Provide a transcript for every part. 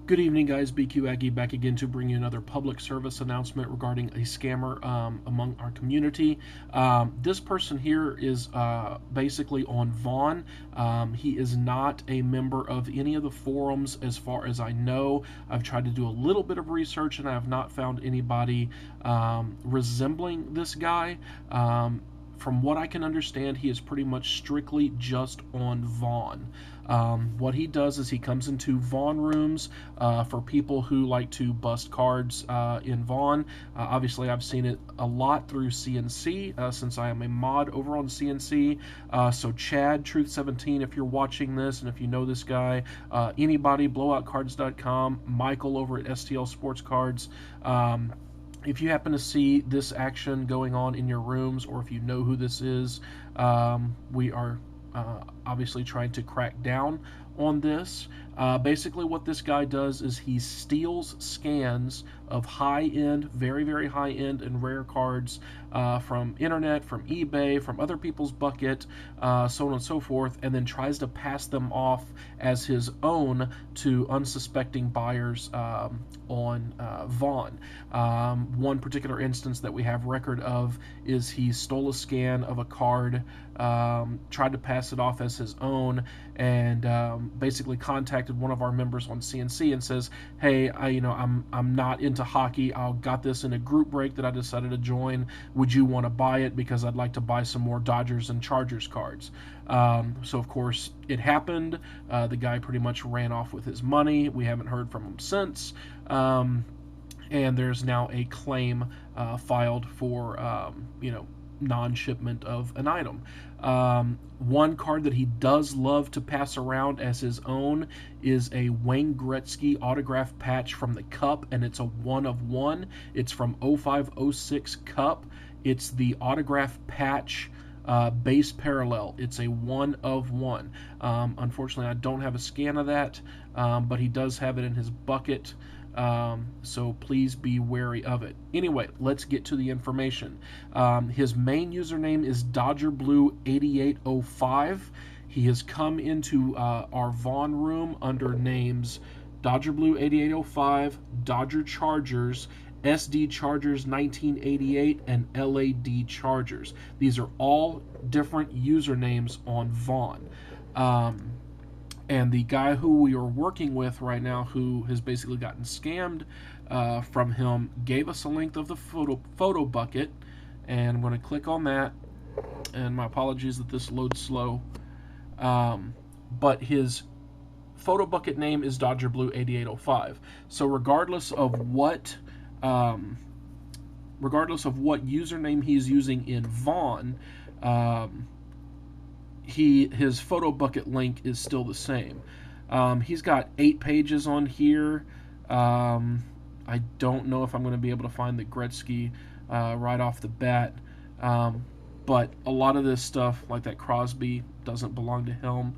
Good evening, guys. BQAGGIE back again to bring you another public service announcement regarding a scammer among our community. This person here is basically on Vaughn. He is not a member of any of the forums as far as I know. I've tried to do a little bit of research and I have not found anybody resembling this guy. From what I can understand, he is pretty much strictly just on Vaughn. What he does is he comes into Vaughn rooms for people who like to bust cards in Vaughn. Obviously, I've seen it a lot through CNC since I am a mod over on CNC. So Chad, Truth17, if you're watching this and if you know this guy, anybody, blowoutcards.com, Michael over at STL Sports Cards, if you happen to see this action going on in your rooms, or if you know who this is, we are obviously trying to crack down on this. Basically what this guy does is he steals scans of high-end, very, very high-end and rare cards from internet, from eBay, from other people's bucket, so on and so forth, and then tries to pass them off as his own to unsuspecting buyers on Vaughn. One particular instance that we have record of is he stole a scan of a card, tried to pass it off as his own, and basically contacted one of our members on CNC and says, "Hey, I'm not into hockey. I got this in a group break that I decided to join. Would you want to buy it? Because I'd like to buy some more Dodgers and Chargers cards." So of course it happened. The guy pretty much ran off with his money. We haven't heard from him since. And there's now a claim filed for non-shipment of an item. One card that he does love to pass around as his own is a Wayne Gretzky autograph patch from the Cup, and it's a 1/1. It's from 05-06 Cup. It's the autograph patch base parallel. It's a 1/1. Unfortunately, I don't have a scan of that, but he does have it in his bucket. So please be wary of it. Anyway, let's get to the information. His main username is DodgerBlue8805. He has come into our Vaughn room under names DodgerBlue8805, Dodger Chargers, SD Chargers 1988, and LAD Chargers. These are all different usernames on Vaughn. And the guy who we are working with right now, who has basically gotten scammed from him, gave us a link of the photo bucket, and I'm going to click on that. And my apologies that this loads slow. But his photo bucket name is DodgerBlue8805. So regardless of what username he's using in Vaughn, his photo bucket link is still the same. He's got 8 pages on here. I don't know if I'm going to be able to find the Gretzky right off the bat, but a lot of this stuff, like that Crosby, doesn't belong to him.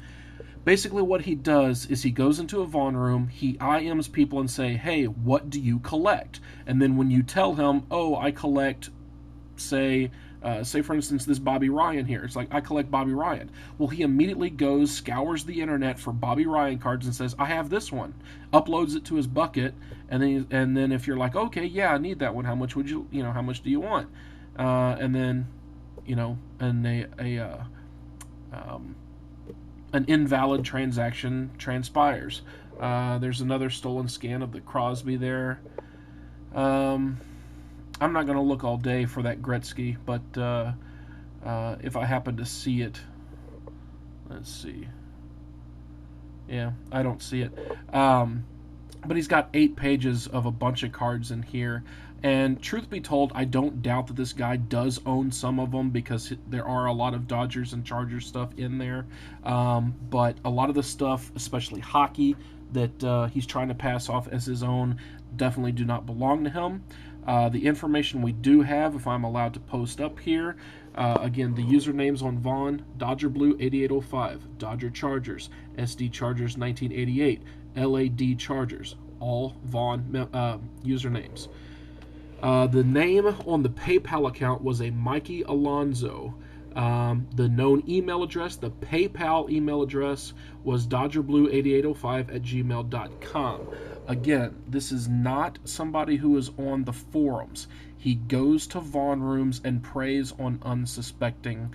Basically what he does is he goes into a Vaughn room, he IMs people and say, "Hey, what do you collect?" And then when you tell him, "Oh, I collect, say for instance this Bobby Ryan here," it's like, "I collect Bobby Ryan." Well, he immediately goes, scours the internet for Bobby Ryan cards and says, "I have this one," uploads it to his bucket, and then if you're like, "Okay, yeah, I need that one, how much would how much do you want?" And then an invalid transaction transpires. There's another stolen scan of the Crosby there. I'm not going to look all day for that Gretzky, but if I happen to see it, let's see. Yeah, I don't see it. But he's got 8 pages of a bunch of cards in here. And truth be told, I don't doubt that this guy does own some of them, because there are a lot of Dodgers and Chargers stuff in there. But a lot of the stuff, especially hockey, that he's trying to pass off as his own, definitely do not belong to him. The information we do have, if I'm allowed to post up here, again, the usernames on Vaughn: DodgerBlue8805, Dodger Chargers, SD Chargers 1988, LAD Chargers, all Vaughn usernames. The name on the PayPal account was a Mikey Alonzo. The known email address, the PayPal email address, was DodgerBlue8805@gmail.com. Again, this is not somebody who is on the forums. He goes to Vaughn rooms and preys on unsuspecting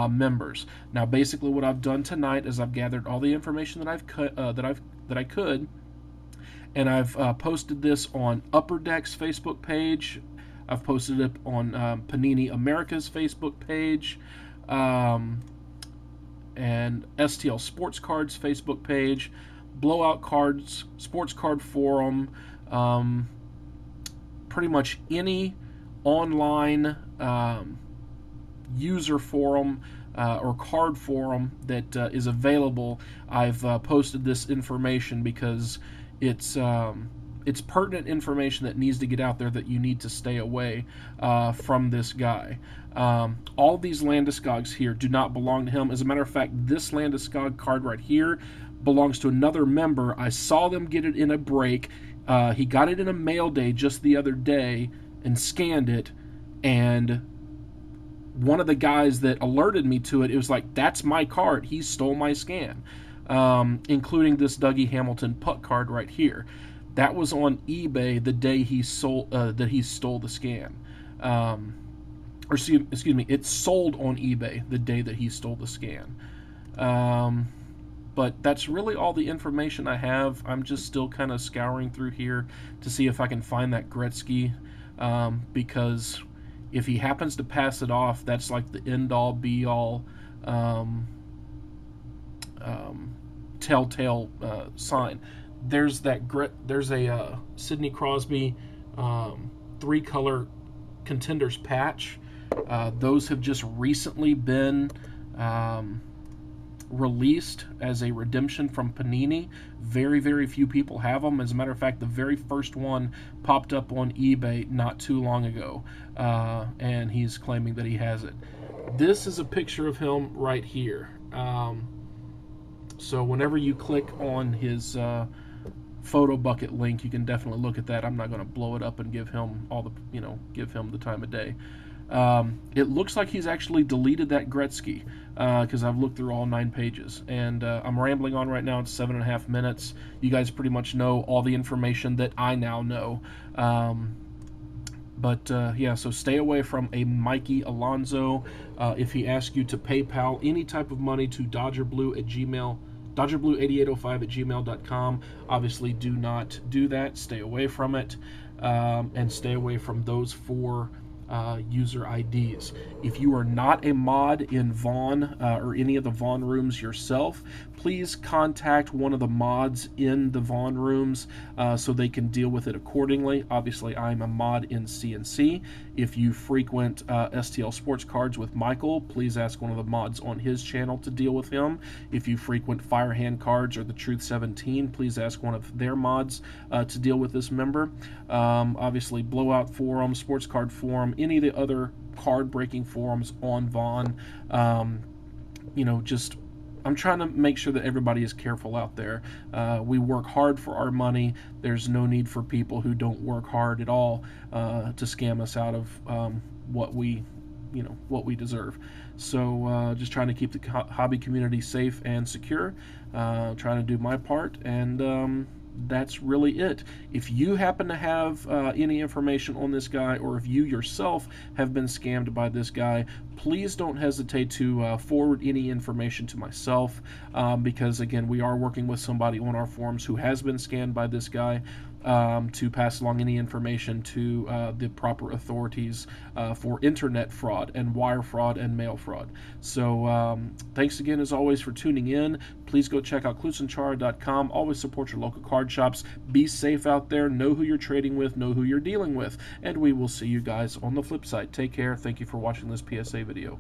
members. Now, basically, what I've done tonight is I've gathered all the information that I could, and I've posted this on Upper Deck's Facebook page. I've posted it on Panini America's Facebook page, and STL Sports Cards Facebook page, Blowout Cards, Sports Card Forum, pretty much any online user forum or card forum that is available. I've posted this information because it's pertinent information that needs to get out there, that you need to stay away from this guy. All these Landeskog's here do not belong to him. As a matter of fact, this Landeskog card right here belongs to another member. I saw them get it in a break. He got it in a mail day just the other day and scanned it, and one of the guys that alerted me to it, it was like, that's my card. He stole my scan, including this Dougie Hamilton puck card right here. That was on eBay the day he stole the scan. Or excuse me, it sold on eBay the day that he stole the scan. But that's really all the information I have. I'm just still kind of scouring through here to see if I can find that Gretzky, because if he happens to pass it off, that's like the end-all, be-all telltale sign. There's a Sidney Crosby 3-color Contenders patch. Those have just recently been released as a redemption from Panini. Very, very few people have them. As a matter of fact, the very first one popped up on eBay not too long ago, and he's claiming that he has it. This is a picture of him right here. So whenever you click on his photo bucket link, you can definitely look at that. I'm not going to blow it up and give him give him the time of day. It looks like he's actually deleted that Gretzky, because I've looked through all 9 pages, and I'm rambling on right now. It's 7.5 minutes. You guys pretty much know all the information that I now know. Yeah, so stay away from a Mikey Alonso. If he asks you to PayPal any type of money to DodgerBlue8805@gmail.com, obviously do not do that. Stay away from it, and stay away from those 4 user IDs. If you are not a mod in Vaughn or any of the Vaughn rooms yourself, please contact one of the mods in the Vaughn rooms so they can deal with it accordingly. Obviously, I'm a mod in CNC. If you frequent STL Sports Cards with Michael, please ask one of the mods on his channel to deal with him. If you frequent Firehand Cards or the Truth 17, please ask one of their mods to deal with this member. Obviously, Blowout Forum, Sports Card Forum, any of the other card breaking forums on Vaughn. I'm trying to make sure that everybody is careful out there. We work hard for our money. There's no need for people who don't work hard at all to scam us out of what we deserve. So just trying to keep the hobby community safe and secure, trying to do my part, and that's really it. If you happen to have any information on this guy, or if you yourself have been scammed by this guy, please don't hesitate to forward any information to myself, because again, we are working with somebody on our forums who has been scammed by this guy, to pass along any information to the proper authorities for internet fraud and wire fraud and mail fraud. So thanks again as always for tuning in. Please go check out klusenchara.com. Always support your local card shops. Be safe out there. Know who you're trading with. Know who you're dealing with. And we will see you guys on the flip side. Take care. Thank you for watching this PSA video.